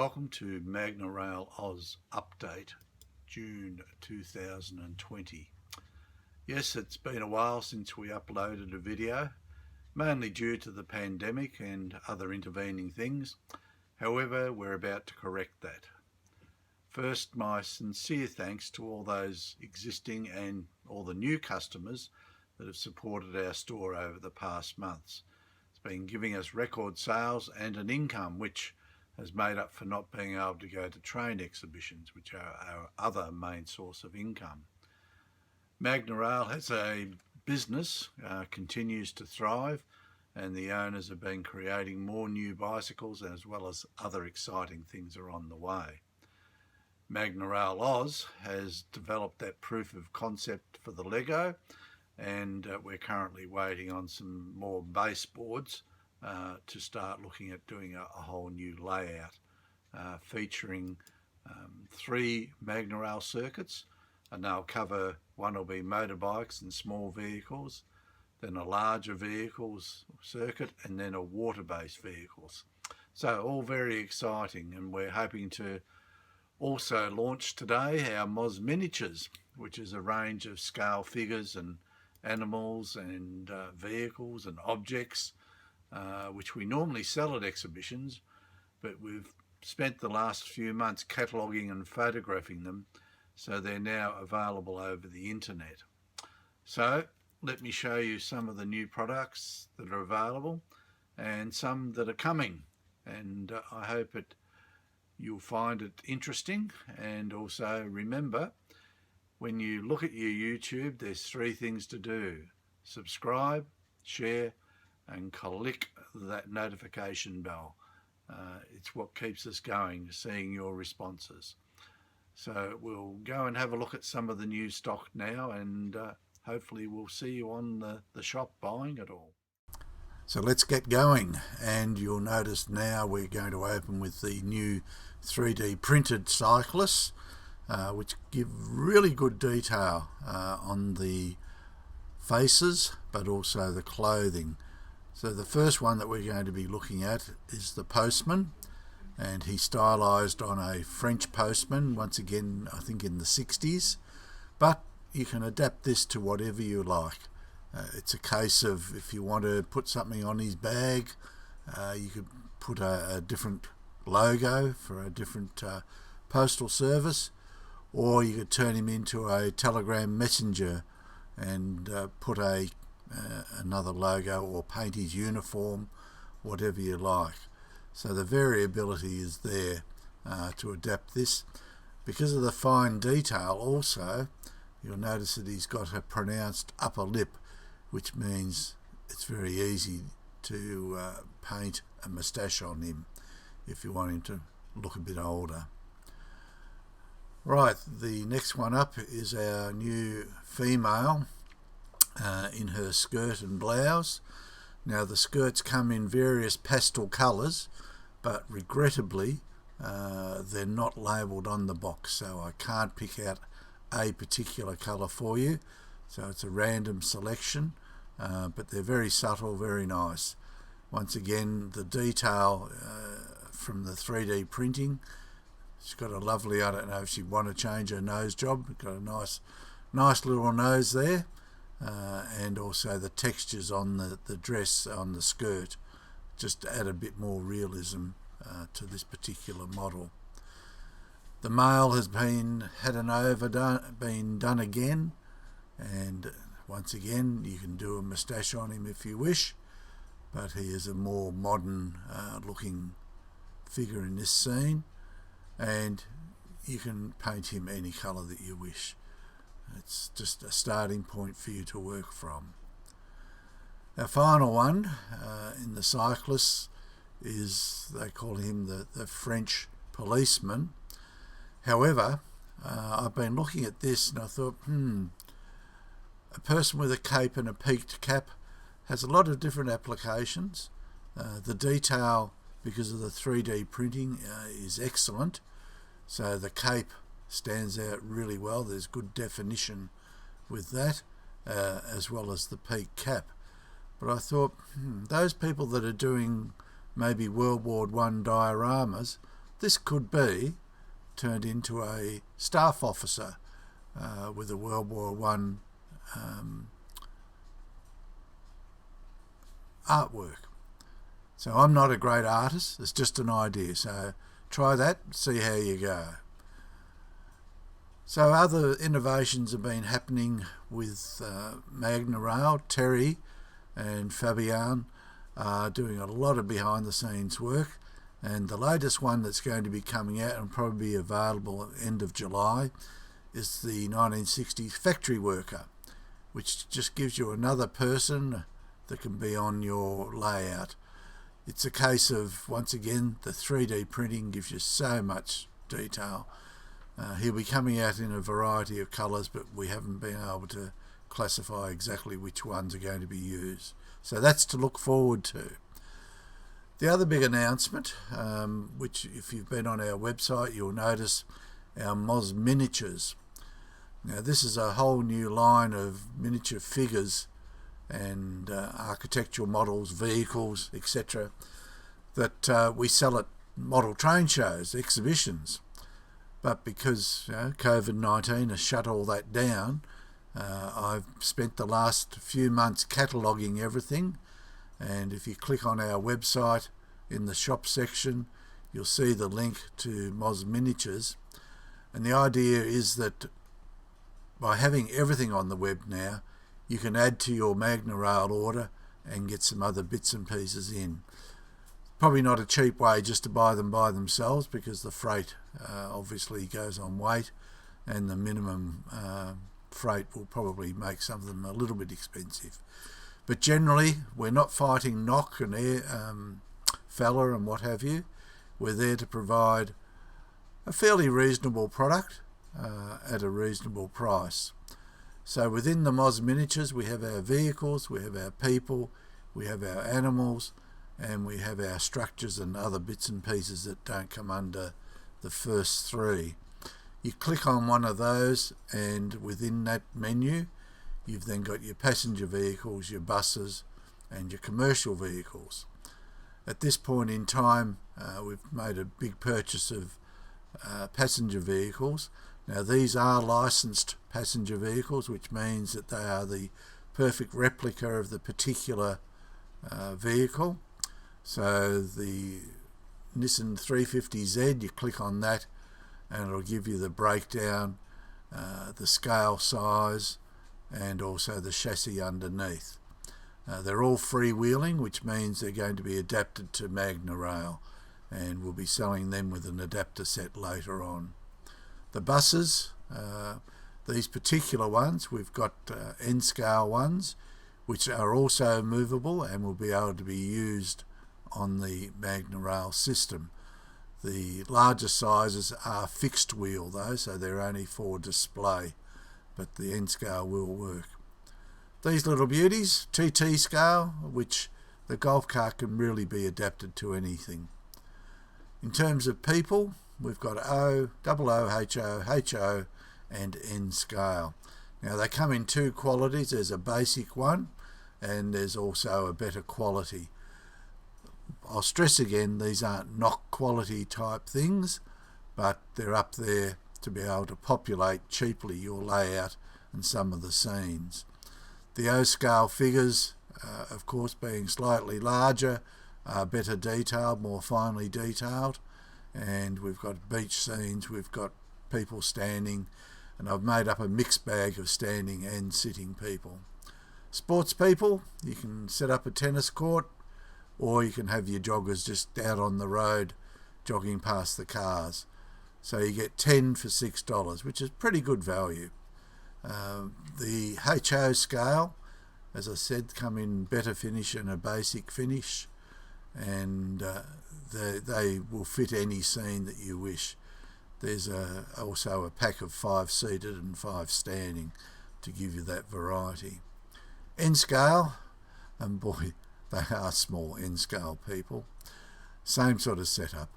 Welcome to MagnorailOz update, June 2020. Yes, it's been a while since we uploaded a video, mainly due to the pandemic and other intervening things. However, we're about to correct that. First, my sincere thanks to all those existing and all the new customers that have supported our store over the past months. It's been giving us record sales and an income which has made up for not being able to go to train exhibitions, which are our other main source of income. Magnorail as a business continues to thrive, and the owners have been creating more new bicycles as well as other exciting things are on the way. MagnorailOz has developed that proof of concept for the Lego, and we're currently waiting on some more baseboards to start looking at doing a whole new layout featuring 3 Magnorail circuits, and they'll cover, one will be motorbikes and small vehicles, then a larger vehicles circuit, and then a water-based vehicles. So all very exciting, and we're hoping to also launch today our Maas miniatures, which is a range of scale figures and animals and vehicles and objects which we normally sell at exhibitions, but we've spent the last few months cataloguing and photographing them, so they're now available over the internet. So let me show you some of the new products that are available and some that are coming, and I hope you'll find it interesting. And also remember, when you look at your YouTube, there's 3 things to do: subscribe, share, and click that notification bell. It's what keeps us going, seeing your responses. So we'll go and have a look at some of the new stock now, and hopefully we'll see you on the shop buying it all. So let's get going, and you'll notice now we're going to open with the new 3D printed cyclists, which give really good detail on the faces but also the clothing. So the first one that we're going to be looking at is the postman, and he's stylized on a French postman, once again I think in the 60s, but you can adapt this to whatever you like. It's a case of, if you want to put something on his bag, you could put a different logo for a different postal service, or you could turn him into a telegram messenger and put another logo, or paint his uniform, whatever you like. So the variability is there to adapt this. Because of the fine detail also, you'll notice that he's got a pronounced upper lip, which means it's very easy to paint a moustache on him if you want him to look a bit older. Right, the next one up is our new female in her skirt and blouse. Now the skirts come in various pastel colours, but regrettably they're not labelled on the box, so I can't pick out a particular colour for you, so it's a random selection, but they're very subtle, very nice. Once again, the detail from the 3D printing, she's got a lovely, I don't know if she'd want to change her nose job, got a nice little nose there. And also the textures on the dress, on the skirt, just to add a bit more realism to this particular model. The male has been done again, and once again you can do a moustache on him if you wish, but he is a more modern looking figure in this scene, and you can paint him any colour that you wish. It's just a starting point for you to work from. Our final one in the cyclists is, they call him the French policeman. However, I've been looking at this and I thought, a person with a cape and a peaked cap has a lot of different applications. The detail, because of the 3D printing, is excellent. So the cape stands out really well. There's good definition with that, as well as the peak cap. But I thought, those people that are doing maybe World War I dioramas, this could be turned into a staff officer with a World War One artwork. So I'm not a great artist, it's just an idea. So try that, see how you go. So other innovations have been happening with Magnorail. Terry and Fabian are doing a lot of behind the scenes work, and the latest one that's going to be coming out and probably be available at the end of July is the 1960s factory worker, which just gives you another person that can be on your layout. It's a case of, once again, the 3D printing gives you so much detail. He'll be coming out in a variety of colours, but we haven't been able to classify exactly which ones are going to be used. So that's to look forward to. The other big announcement, which if you've been on our website, you'll notice our Maas miniatures. Now this is a whole new line of miniature figures and architectural models, vehicles, etc. that we sell at model train shows, exhibitions. But because COVID-19 has shut all that down, I've spent the last few months cataloguing everything, and if you click on our website in the shop section, you'll see the link to Maas Miniatures. And the idea is that by having everything on the web now, you can add to your Magnorail order and get some other bits and pieces in. Probably not a cheap way just to buy them by themselves, because the freight obviously goes on weight, and the minimum freight will probably make some of them a little bit expensive. But generally, we're not fighting knock and air, fella and what have you. We're there to provide a fairly reasonable product at a reasonable price. So within the Maas miniatures, we have our vehicles, we have our people, we have our animals, and we have our structures and other bits and pieces that don't come under the first three. You click on one of those, and within that menu you've then got your passenger vehicles, your buses, and your commercial vehicles. At this point in time, we've made a big purchase of passenger vehicles. Now these are licensed passenger vehicles, which means that they are the perfect replica of the particular vehicle. So the Nissan 350Z, you click on that and it'll give you the breakdown, the scale size, and also the chassis underneath. They're all freewheeling, which means they're going to be adapted to Magnorail, and we'll be selling them with an adapter set later on. The buses, these particular ones, we've got N-scale ones, which are also movable and will be able to be used on the Magnorail system. The larger sizes are fixed wheel though, so they're only for display, but the N-scale will work. These little beauties, TT scale, which the golf cart can really be adapted to anything. In terms of people, we've got O, OO, HO, and N scale. Now they come in two qualities. There's a basic one and there's also a better quality. I'll stress again, these aren't knock quality type things, but they're up there to be able to populate cheaply your layout and some of the scenes. The O scale figures, of course, being slightly larger, are better detailed, more finely detailed, and we've got beach scenes, we've got people standing, and I've made up a mixed bag of standing and sitting people. Sports people, you can set up a tennis court, or you can have your joggers just out on the road jogging past the cars. So you get 10 for $6, which is pretty good value. The HO scale, as I said, come in better finish and a basic finish, and they will fit any scene that you wish. There's also a pack of 5 seated and 5 standing to give you that variety. N scale, and boy, they are small N scale people. Same sort of setup,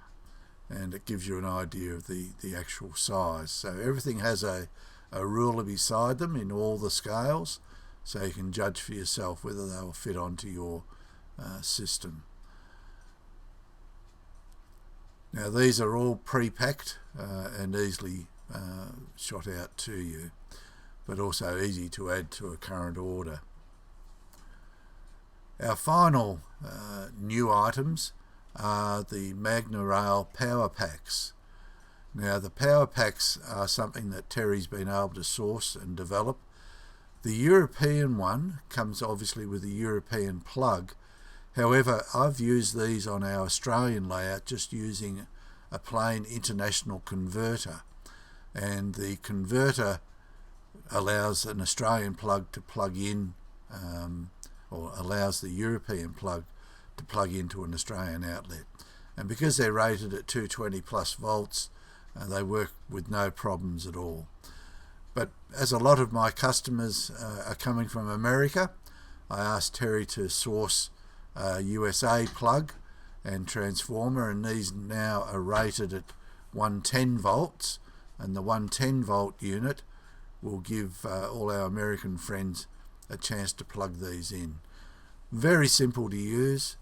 and it gives you an idea of the actual size. So everything has a ruler beside them in all the scales, so you can judge for yourself whether they will fit onto your system. Now these are all pre-packed and easily shot out to you, but also easy to add to a current order. Our final new items are the Magnorail Power Packs. Now the Power Packs are something that Terry's been able to source and develop. The European one comes obviously with a European plug. However, I've used these on our Australian layout just using a plain international converter, and the converter allows an Australian plug to plug in, or allows the European plug to plug into an Australian outlet. And because they're rated at 220 plus volts, they work with no problems at all. But as a lot of my customers are coming from America, I asked Terry to source a USA plug and transformer, and these now are rated at 110 volts, and the 110 volt unit will give all our American friends a chance to plug these in. Very simple to use.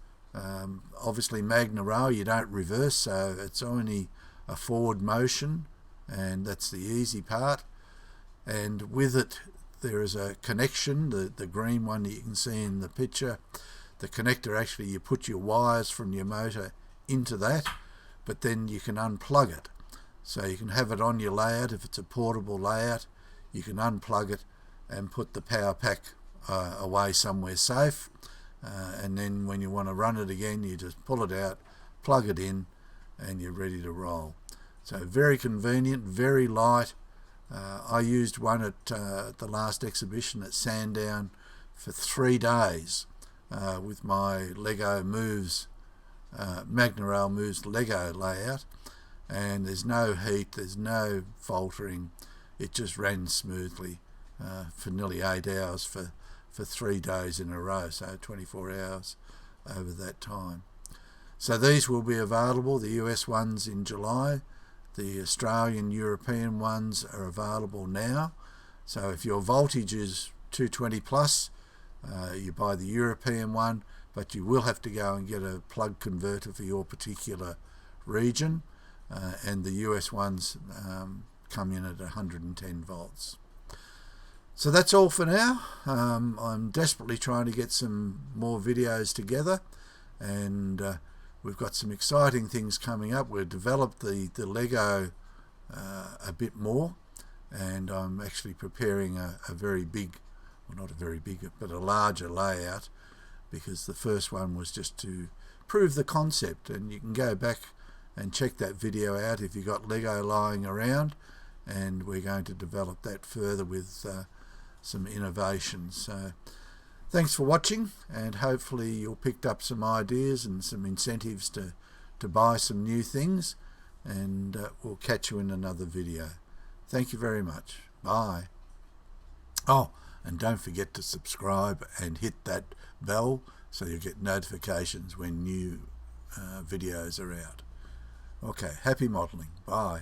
Obviously Magnorail, you don't reverse, so it's only a forward motion, and that's the easy part. And with it there is a connection, the green one that you can see in the picture. The connector, actually you put your wires from your motor into that, but then you can unplug it. So you can have it on your layout. If it's a portable layout, you can unplug it and put the power pack away somewhere safe, and then when you want to run it again, you just pull it out, plug it in, and you're ready to roll. So very convenient, very light. I used one at the last exhibition at Sandown for 3 days with my Lego Moves, Magnorail Moves Lego layout, and there's no heat, there's no faltering. It just ran smoothly for nearly 8 hours for 3 days in a row, so 24 hours over that time. So these will be available, the US ones in July. The Australian European ones are available now. So if your voltage is 220 plus, you buy the European one, but you will have to go and get a plug converter for your particular region, and the US ones come in at 110 volts. So that's all for now. I'm desperately trying to get some more videos together, and we've got some exciting things coming up. We've developed the Lego a bit more, and I'm actually preparing a very big, well, not a very big, but a larger layout, because the first one was just to prove the concept, and you can go back and check that video out if you've got Lego lying around, and we're going to develop that further with some innovations. So thanks for watching, and hopefully you'll picked up some ideas and some incentives to buy some new things, and we'll catch you in another video. Thank you very much. Bye. Oh, and don't forget to subscribe and hit that bell so you'll get notifications when new videos are out. Okay, happy modelling. Bye.